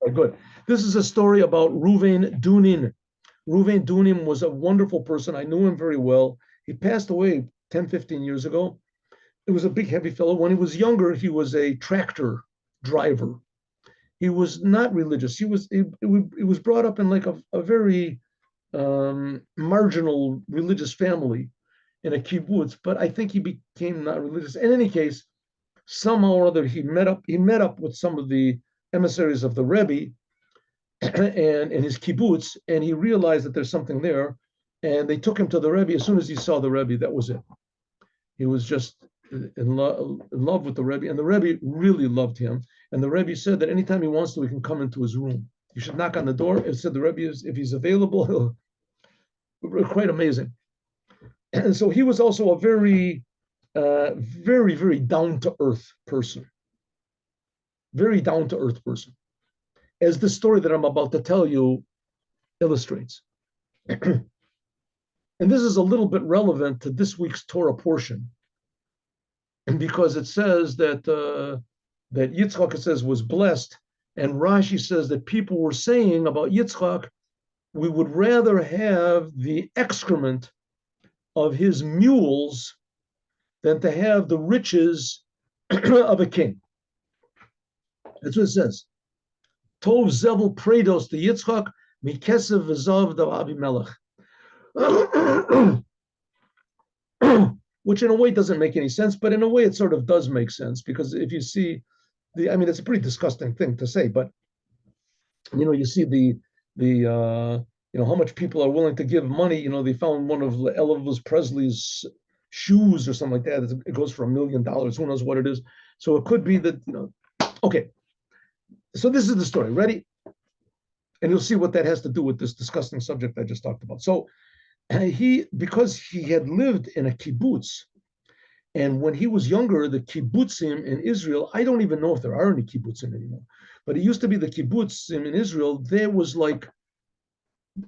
Good. This is a story about Reuven Dunin. Reuven Dunin was a wonderful person. I knew him very well. He passed away 10, 15 years ago. He was a big, heavy fellow. When he was younger, he was a tractor driver. He was not religious. He was brought up in like a very marginal religious family in a kibbutz, but I think he became not religious. In any case, somehow or other he met up with some of the emissaries of the Rebbe and in his kibbutz, and he realized that there's something there, and they took him to the Rebbe. As soon as he saw the Rebbe, that was it. He was just in love with the Rebbe, and the Rebbe really loved him. And the Rebbe said that anytime he wants to, he can come into his room. You should knock on the door. It said the Rebbe is, if he's available, quite amazing. And so he was also a very, very down to earth person, very down to earth person, as the story that I'm about to tell you illustrates. And this is a little bit relevant to this week's Torah portion, because it says that Yitzchak, it says, was blessed, and Rashi says that people were saying about Yitzchak, we would rather have the excrement of his mules than to have the riches of a king. That's what it says. Tov zevel predos to Yitzchak mikesev v'zav da Abimelech. Which in a way doesn't make any sense, but in a way it sort of does make sense, because if you see it's a pretty disgusting thing to say, but you see how much people are willing to give money. They found one of Elvis Presley's shoes or something like that. It goes for $1 million. Who knows what it is? So it could be that, okay. So this is the story. Ready? And you'll see what that has to do with this disgusting subject I just talked about. So because he had lived in a kibbutz, and when he was younger, the kibbutzim in Israel, I don't even know if there are any kibbutzim anymore, but it used to be the kibbutzim in Israel. There was it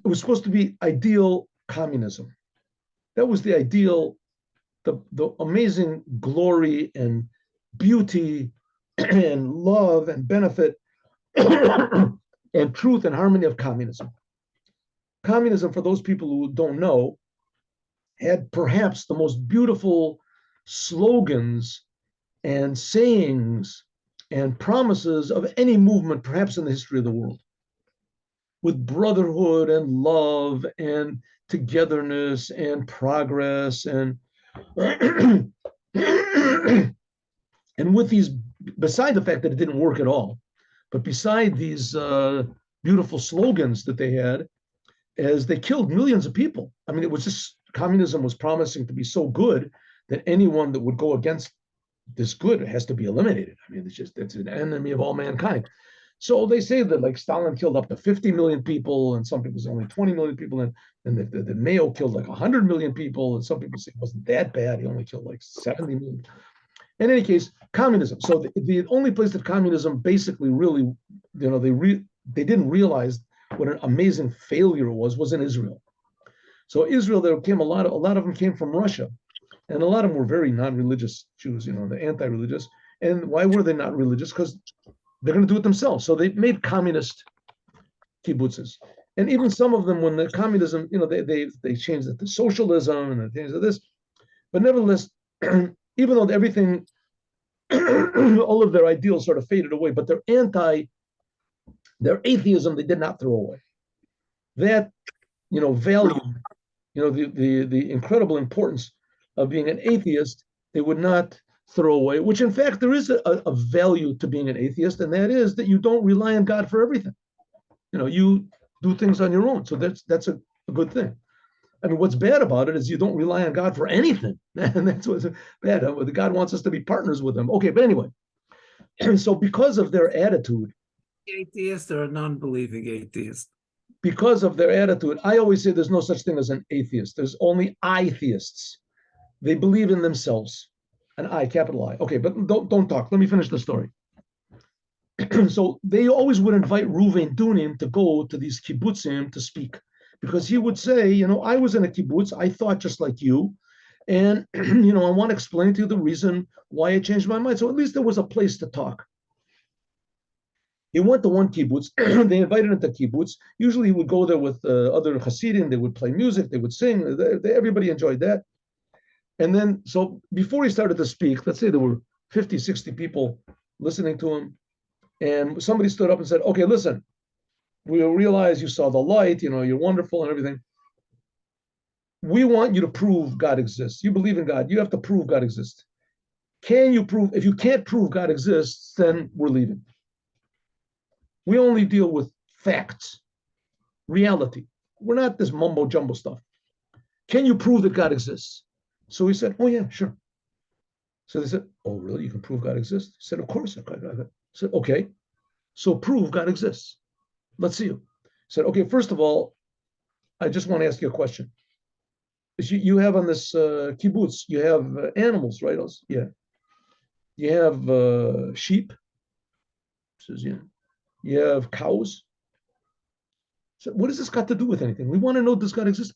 was supposed to be ideal communism. That was the ideal, the amazing glory and beauty and love and benefit and truth and harmony of communism. Communism, for those people who don't know, had perhaps the most beautiful slogans and sayings and promises of any movement, perhaps in the history of the world, with brotherhood and love and togetherness and progress and and with these, beside the fact that it didn't work at all, but beside these beautiful slogans that they had, as they killed millions of people. It was just, communism was promising to be so good that anyone that would go against this good has to be eliminated. It's an enemy of all mankind. So they say that like Stalin killed up to 50 million people, and some people say only 20 million people, and the Mayo killed like 100 million people, and some people say it wasn't that bad. He only killed like 70 million. In any case, communism. So the only place that communism basically really, they didn't realize what an amazing failure it was in Israel. So Israel, there came a lot of them came from Russia, and a lot of them were very non-religious Jews, the anti-religious. And why were they not religious? Because they're going to do it themselves. So they made communist kibbutzes. And even some of them, when the communism, they changed it to socialism and they changed it to this. But nevertheless, even though everything, all of their ideals sort of faded away, but their atheism, they did not throw away. That, value, the incredible importance of being an atheist, they would not throw away, which in fact, there is a value to being an atheist, and that is that you don't rely on God for everything. You do things on your own. So that's a good thing. What's bad about it is you don't rely on God for anything. And that's what's bad. God wants us to be partners with him. Okay, but anyway. And so because of their attitude. Atheist or a non-believing atheist? Because of their attitude, I always say there's no such thing as an atheist. There's only I-theists. They believe in themselves. An I, capital I. Okay, but don't talk. Let me finish the story. So they always would invite Reuven Dunim to go to these kibbutzim to speak, because he would say, I was in a kibbutz, I thought just like you, and I want to explain to you the reason why I changed my mind. So at least there was a place to talk. He went to one kibbutz. They invited him to kibbutz. Usually, he would go there with other Hasidim. They would play music. They would sing. Everybody enjoyed that. And then, so before he started to speak, let's say there were 50, 60 people listening to him. And somebody stood up and said, okay, listen, we realize you saw the light, you're wonderful and everything. We want you to prove God exists. You believe in God. You have to prove God exists. Can you prove? If you can't prove God exists, then we're leaving. We only deal with facts, reality. We're not this mumbo jumbo stuff. Can you prove that God exists? So he said, oh, yeah, sure. So they said, oh, really? You can prove God exists? He said, of course. I said, okay. So prove God exists. Let's see you. He said, okay, first of all, I just want to ask you a question. You have on this kibbutz, you have animals, right? Yeah. You have sheep. He says, yeah. You have cows. So what does this got to do with anything? We want to know, does God exist?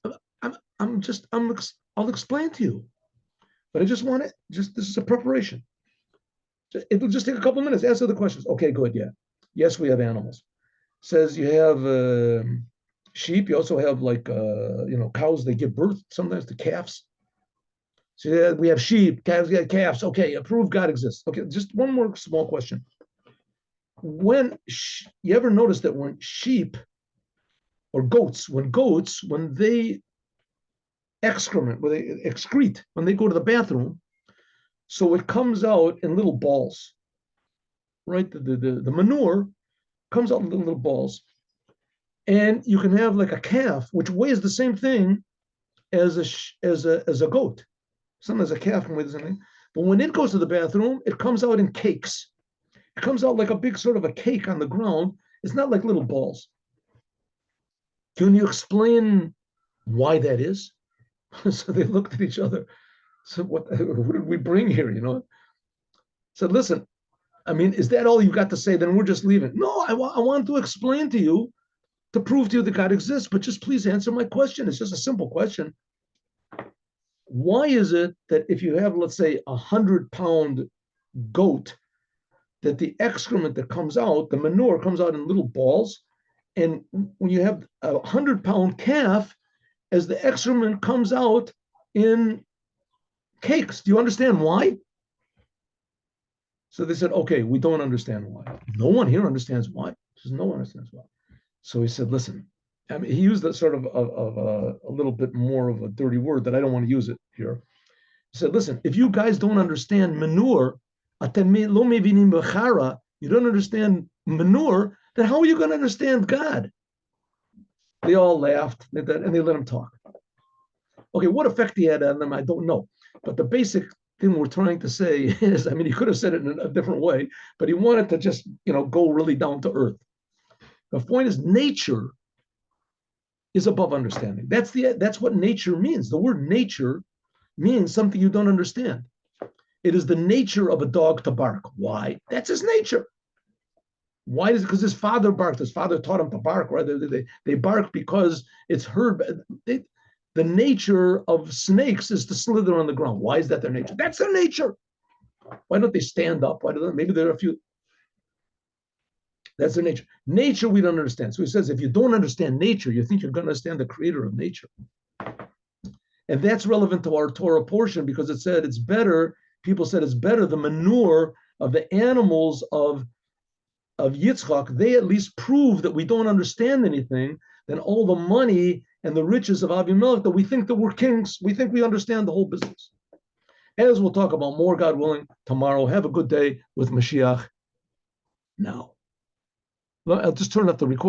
I'll explain to you. But I just want it, this is a preparation. It'll just take a couple of minutes. Answer the questions. Okay, good, yeah. Yes, we have animals. Says you have sheep. You also have cows. They give birth sometimes to calves. So yeah, we have sheep, calves. Okay, prove God exists. Okay, just one more small question. When you ever notice that when sheep or goats, when they excrement, when they excrete, when they go to the bathroom, so it comes out in little balls, right? The manure comes out in little balls. And you can have like a calf, which weighs the same thing as a goat. Sometimes a calf can weigh the same thing. But when it goes to the bathroom, it comes out in cakes. It comes out like a big sort of a cake on the ground. It's not like little balls. Can you explain why that is? So they looked at each other. So what did we bring here? Said, listen, I mean, is that all you got to say? Then we're just leaving. No, I want to explain to you, to prove to you that God exists, but just please answer my question. It's just a simple question. Why is it that if you have, let's say, 100-pound goat, that the excrement that comes out, the manure comes out in little balls, and when you have a 100-pound calf, as the excrement comes out in cakes? Do you understand why? So they said, okay, we don't understand why. No one here understands why. Says, no one understands why. So he said, listen, I mean, he used a sort of a little bit more of a dirty word that I don't want to use it here. He said, listen, if you guys don't understand manure, you don't understand manure, then how are you going to understand God? They all laughed and they let him talk. Okay, what effect he had on them, I don't know. But the basic thing we're trying to say is, I mean, he could have said it in a different way, but he wanted to just, go really down to earth. The point is, nature is above understanding. That's what nature means. The word nature means something you don't understand. It is the nature of a dog to bark. Why? That's his nature. Why is it? Because his father barked. His father taught him to bark. Right? They bark because it's heard. The nature of snakes is to slither on the ground. Why is that their nature? That's their nature. Why don't they stand up? Maybe there are a few. That's their nature. Nature we don't understand. So he says, if you don't understand nature, you think you're going to understand the creator of nature. And that's relevant to our Torah portion because it said it's better, people said it's better, the manure of the animals of Yitzchak, they at least prove that we don't understand anything, than all the money and the riches of Avimelech that we think that we're kings. We think we understand the whole business. As we'll talk about more, God willing, tomorrow. Have a good day with Mashiach now. I'll just turn off the recording.